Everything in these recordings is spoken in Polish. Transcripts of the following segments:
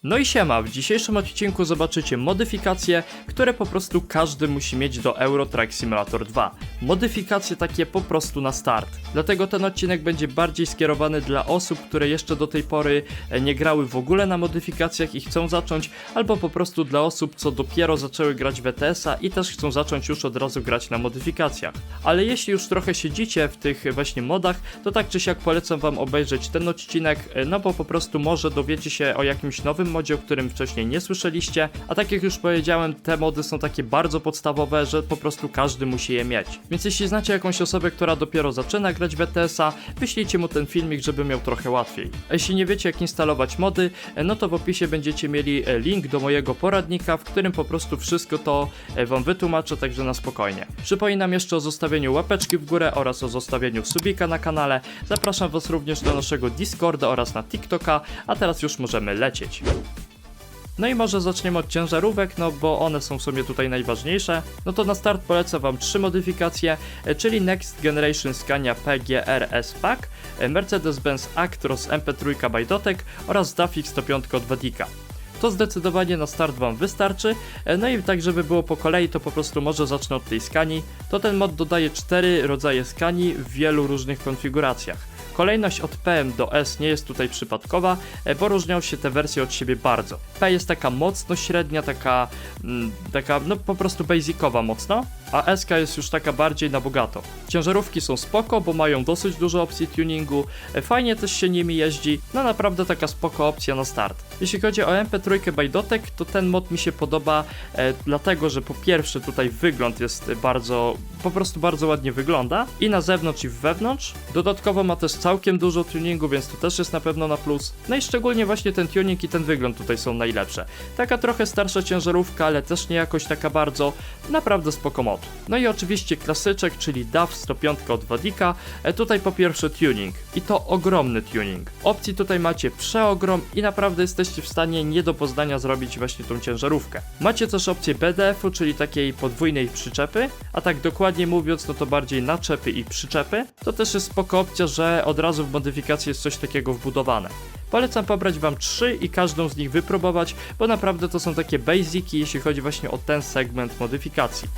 No i siema, w dzisiejszym odcinku zobaczycie modyfikacje, które po prostu każdy musi mieć do Euro Truck Simulator 2. Modyfikacje takie po prostu na start. Dlatego ten odcinek będzie bardziej skierowany dla osób, które jeszcze do tej pory nie grały w ogóle na modyfikacjach i chcą zacząć, albo po prostu dla osób, co dopiero zaczęły grać w ETS-a i też chcą zacząć już od razu grać na modyfikacjach. Ale jeśli już trochę siedzicie w tych właśnie modach, to tak czy siak polecam wam obejrzeć ten odcinek, no bo po prostu może dowiecie się o jakimś nowym modzie, o którym wcześniej nie słyszeliście, a tak jak już powiedziałem, te mody są takie bardzo podstawowe, że po prostu każdy musi je mieć. Więc jeśli znacie jakąś osobę, która dopiero zaczyna grać w ETS-a, wyślijcie mu ten filmik, żeby miał trochę łatwiej. A jeśli nie wiecie, jak instalować mody, no to w opisie będziecie mieli link do mojego poradnika, w którym po prostu wszystko to wam wytłumaczę, także na spokojnie. Przypominam jeszcze o zostawieniu łapeczki w górę oraz o zostawieniu subika na kanale. Zapraszam was również do naszego Discorda oraz na TikToka, a teraz już możemy lecieć. No i może zaczniemy od ciężarówek, no bo one są w sumie tutaj najważniejsze. No to na start polecam wam 3 modyfikacje, czyli Next Generation Scania PGR-S Pack, Mercedes-Benz Actros MP3 by Dotek oraz Dafix 105 od Wadika. To zdecydowanie na start wam wystarczy, no i tak żeby było po kolei, to po prostu może zacznę od tej skani. To ten mod dodaje 4 rodzaje skani w wielu różnych konfiguracjach. Kolejność od PM do S nie jest tutaj przypadkowa, bo różnią się te wersje od siebie bardzo. P jest taka mocno średnia, taka no po prostu basicowa mocno, a SK jest już taka bardziej na bogato. Ciężarówki są spoko, bo mają dosyć dużo opcji tuningu, fajnie też się nimi jeździ, no naprawdę taka spoko opcja na start. Jeśli chodzi o MP3 by Dotek, to ten mod mi się podoba, dlatego że po pierwsze tutaj wygląd jest po prostu bardzo ładnie wygląda i na zewnątrz i wewnątrz. Dodatkowo ma też całkiem dużo tuningu, więc to też jest na pewno na plus. No i szczególnie właśnie ten tuning i ten wygląd tutaj są najlepsze. Taka trochę starsza ciężarówka, ale też nie jakoś taka bardzo, naprawdę spoko mod. No i oczywiście klasyczek, czyli DAF 105 od Wadika. Tutaj po pierwsze tuning i to ogromny tuning. Opcji tutaj macie przeogrom i naprawdę jesteście w stanie nie do poznania zrobić właśnie tą ciężarówkę. Macie też opcję BDF-u, czyli takiej podwójnej przyczepy, a tak dokładnie mówiąc, no to bardziej naczepy i przyczepy. To też jest spoko opcja, że od razu w modyfikacji jest coś takiego wbudowane. Polecam pobrać wam 3 i każdą z nich wypróbować, bo naprawdę to są takie basiki, jeśli chodzi właśnie o ten segment modyfikacji.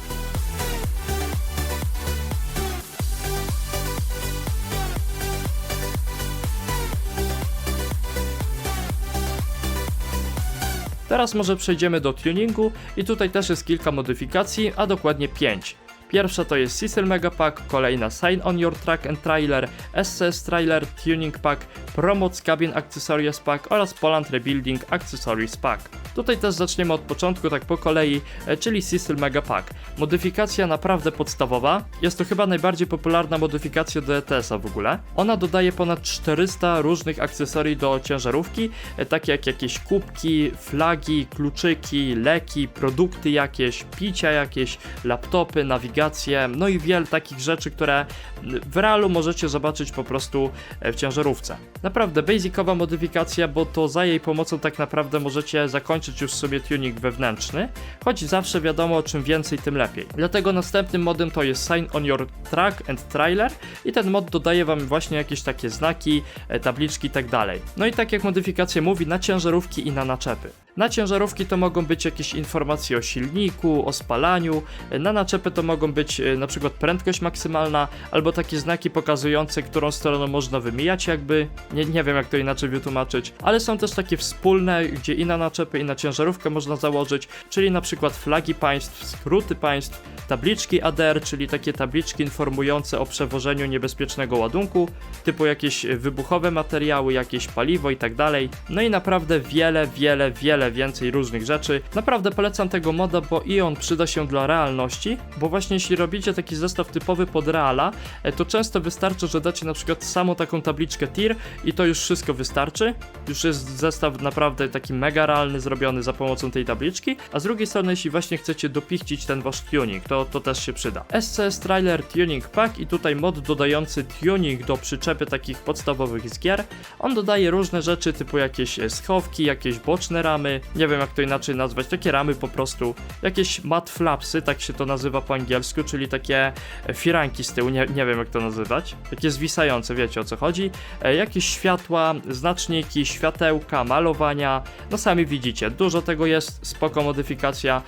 Teraz może przejdziemy do tuningu i tutaj też jest kilka modyfikacji, a dokładnie 5. Pierwsza to jest Cecil Mega Pack, kolejna Sign on Your Truck and Trailer, SCS Trailer Tuning Pack, Promote Cabin Accessories Pack oraz Poland Rebuilding Accessories Pack. Tutaj też zaczniemy od początku, tak po kolei, czyli Cecil Mega Pack. Modyfikacja naprawdę podstawowa, jest to chyba najbardziej popularna modyfikacja do ETS-a w ogóle. Ona dodaje ponad 400 różnych akcesorii do ciężarówki, takie jak jakieś kubki, flagi, kluczyki, leki, produkty jakieś, picia jakieś, laptopy, nawigacje, no i wiele takich rzeczy, które w realu możecie zobaczyć po prostu w ciężarówce. Naprawdę basicowa modyfikacja, bo to za jej pomocą tak naprawdę możecie zakończyć już sobie tuning wewnętrzny, choć zawsze wiadomo, czym więcej, tym lepiej. Dlatego następnym modem to jest Sign on Your Truck and Trailer i ten mod dodaje wam właśnie jakieś takie znaki, tabliczki i tak dalej. No i tak jak modyfikacja mówi, na ciężarówki i na naczepy. Na ciężarówki to mogą być jakieś informacje o silniku, o spalaniu, na naczepy to mogą być na przykład prędkość maksymalna, albo takie znaki pokazujące, którą stroną można wymijać jakby, nie wiem jak to inaczej wytłumaczyć, ale są też takie wspólne, gdzie i na naczepy i na ciężarówkę można założyć, czyli na przykład flagi państw, skróty państw, tabliczki ADR, czyli takie tabliczki informujące o przewożeniu niebezpiecznego ładunku, typu jakieś wybuchowe materiały, jakieś paliwo i tak dalej. No i naprawdę wiele więcej różnych rzeczy. Naprawdę polecam tego moda, bo i on przyda się dla realności, bo właśnie jeśli robicie taki zestaw typowy pod reala, to często wystarczy, że dacie na przykład samą taką tabliczkę TIR i to już wszystko wystarczy. Już jest zestaw naprawdę taki mega realny zrobiony za pomocą tej tabliczki, a z drugiej strony jeśli właśnie chcecie dopichcić ten wasz tuning, to też się przyda. SCS Trailer Tuning Pack i tutaj mod dodający tuning do przyczepy takich podstawowych z gier. On dodaje różne rzeczy typu jakieś schowki, jakieś boczne ramy, ramy, nie wiem jak to inaczej nazwać, takie ramy po prostu, jakieś matte flapsy, tak się to nazywa po angielsku, czyli takie firanki z tyłu, nie wiem jak to nazywać, takie zwisające, wiecie o co chodzi, jakieś światła, znaczniki, światełka, malowania, no sami widzicie, dużo tego jest, spoko modyfikacja,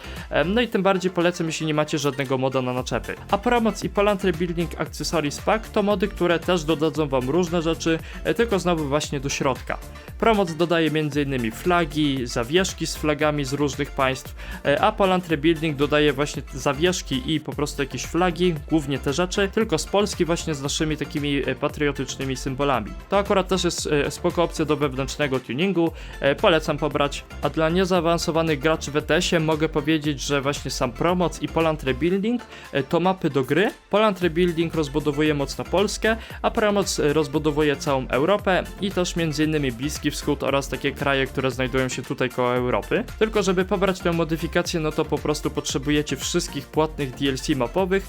no i tym bardziej polecam, jeśli nie macie żadnego moda na naczepy. A Promoc i Poland Rebuilding Accessories Pack to mody, które też dodadzą wam różne rzeczy, tylko znowu właśnie do środka. Promoc dodaje m.in. flagi, zawieszki z flagami z różnych państw, a Poland Rebuilding dodaje właśnie zawieszki i po prostu jakieś flagi, głównie te rzeczy, tylko z Polski właśnie z naszymi takimi patriotycznymi symbolami. To akurat też jest spoko opcja do wewnętrznego tuningu, polecam pobrać. A dla niezaawansowanych graczy w ETS-ie mogę powiedzieć, że właśnie sam Promoc i Poland Rebuilding to mapy do gry. Poland Rebuilding rozbudowuje mocno Polskę, a Promoc rozbudowuje całą Europę i też m.in. Bliski Wschód oraz takie kraje, które znajdują się tutaj koło Europy. Tylko żeby pobrać tę modyfikację, no to po prostu potrzebujecie wszystkich płatnych DLC mapowych,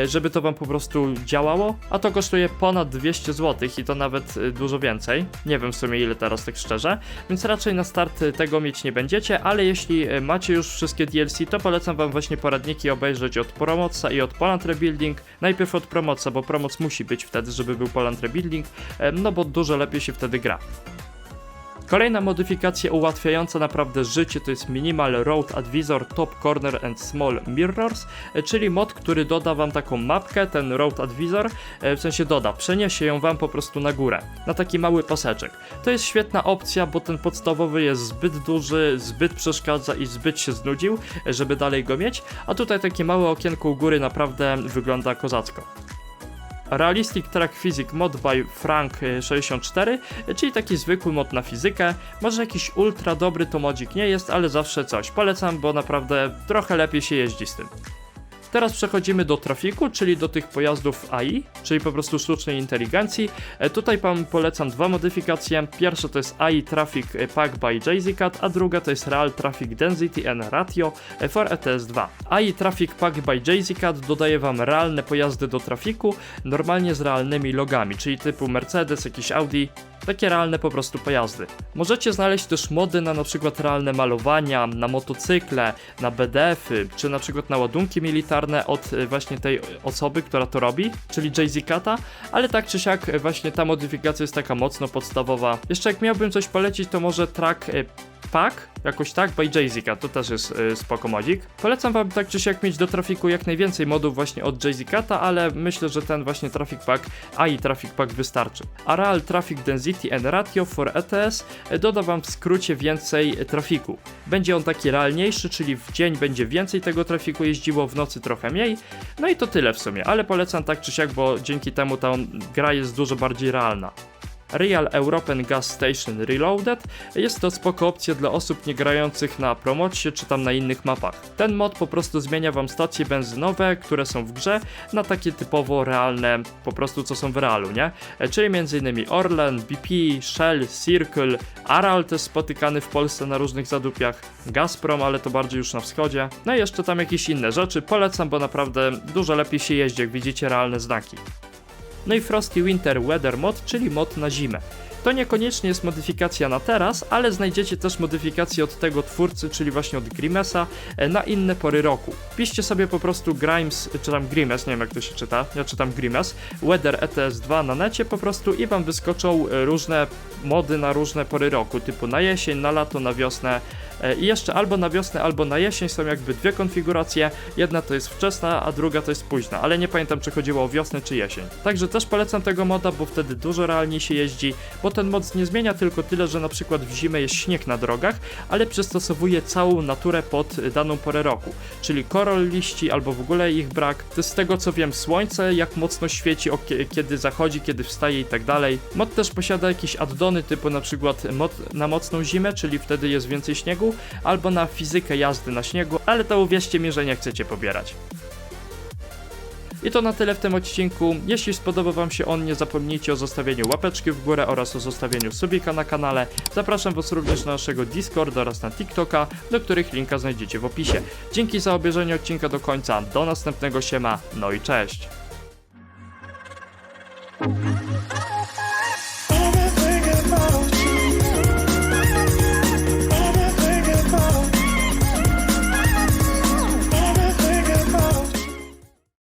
żeby to wam po prostu działało, a to kosztuje ponad 200 zł i to nawet dużo więcej. Nie wiem w sumie ile teraz, tak szczerze, więc raczej na start tego mieć nie będziecie, ale jeśli macie już wszystkie DLC, to polecam wam właśnie poradniki obejrzeć od Promoca i od Poland Rebuilding. Najpierw od Promoca, bo Promoc musi być wtedy, żeby był Poland Rebuilding, no bo dużo lepiej się wtedy gra. Kolejna modyfikacja ułatwiająca naprawdę życie to jest Minimal Road Advisor Top Corner and Small Mirrors, czyli mod, który doda wam taką mapkę, ten Road Advisor, w sensie przeniesie ją wam po prostu na górę, na taki mały paseczek. To jest świetna opcja, bo ten podstawowy jest zbyt duży, zbyt przeszkadza i zbyt się znudził, żeby dalej go mieć, a tutaj takie małe okienko u góry naprawdę wygląda kozacko. Realistic Track Physics Mod by Frank64, czyli taki zwykły mod na fizykę. Może jakiś ultra dobry to modzik nie jest, ale zawsze coś. Polecam, bo naprawdę trochę lepiej się jeździ z tym. Teraz przechodzimy do trafiku, czyli do tych pojazdów AI, czyli po prostu sztucznej inteligencji. Tutaj wam polecam dwa modyfikacje. Pierwsza to jest AI Traffic Pack by JZCat, a druga to jest Real Traffic Density and Ratio for ETS 2. AI Traffic Pack by JZCat dodaje wam realne pojazdy do trafiku, normalnie z realnymi logami, czyli typu Mercedes, jakiś Audi, takie realne po prostu pojazdy. Możecie znaleźć też mody na przykład realne malowania, na motocykle, na BDF-y, czy na przykład na ładunki militarne od właśnie tej osoby, która to robi, czyli JZCata, ale tak czy siak właśnie ta modyfikacja jest taka mocno podstawowa. Jeszcze jak miałbym coś polecić, to może Track Pack, jakoś tak, by JZCat, to też jest spoko modzik. Polecam wam tak czy siak mieć do trafiku jak najwięcej modów właśnie od JZCata, ale myślę, że ten właśnie Traffic Pack, AI Traffic Pack wystarczy. A Real Traffic Density and Ratio for ETS doda wam w skrócie więcej trafiku. Będzie on taki realniejszy, czyli w dzień będzie więcej tego trafiku jeździło, w nocy trochę mniej. No i to tyle w sumie, ale polecam tak czy siak, bo dzięki temu ta gra jest dużo bardziej realna. Real European Gas Station Reloaded jest to spoko opcja dla osób nie grających na Promocie czy tam na innych mapach. Ten mod po prostu zmienia wam stacje benzynowe, które są w grze, na takie typowo realne, po prostu co są w realu, nie? Czyli m.in. Orlen, BP, Shell, Circle, Aral też spotykany w Polsce na różnych zadupiach, Gazprom, ale to bardziej już na wschodzie, no i jeszcze tam jakieś inne rzeczy, polecam, bo naprawdę dużo lepiej się jeździ, jak widzicie realne znaki. No i Frosty Winter Weather Mod, czyli mod na zimę. To niekoniecznie jest modyfikacja na teraz, ale znajdziecie też modyfikację od tego twórcy, czyli właśnie od Grimesa, na inne pory roku. Piszcie sobie po prostu Grimes, czy tam Grimes, nie wiem jak to się czyta, ja czytam Grimes, Weather ETS 2 na necie po prostu i wam wyskoczą różne mody na różne pory roku, typu na jesień, na lato, na wiosnę. I jeszcze albo na wiosnę, albo na jesień są jakby dwie konfiguracje, jedna to jest wczesna, a druga to jest późna, ale nie pamiętam czy chodziło o wiosnę czy jesień. Także też polecam tego moda, bo wtedy dużo realniej się jeździ, bo ten mod nie zmienia tylko tyle, że na przykład w zimę jest śnieg na drogach, ale przystosowuje całą naturę pod daną porę roku, czyli korol liści albo w ogóle ich brak. To z tego co wiem słońce, jak mocno świeci, kiedy zachodzi, kiedy wstaje i tak dalej. Mod też posiada jakieś addony typu na przykład mod na mocną zimę, czyli wtedy jest więcej śniegu, albo na fizykę jazdy na śniegu, ale to uwierzcie mi, że nie chcecie pobierać. I to na tyle w tym odcinku. Jeśli spodobał wam się on, nie zapomnijcie o zostawieniu łapeczki w górę oraz o zostawieniu subika na kanale. Zapraszam was również na naszego Discorda oraz na TikToka, do których linka znajdziecie w opisie. Dzięki za obejrzenie odcinka do końca, do następnego, siema, no i cześć!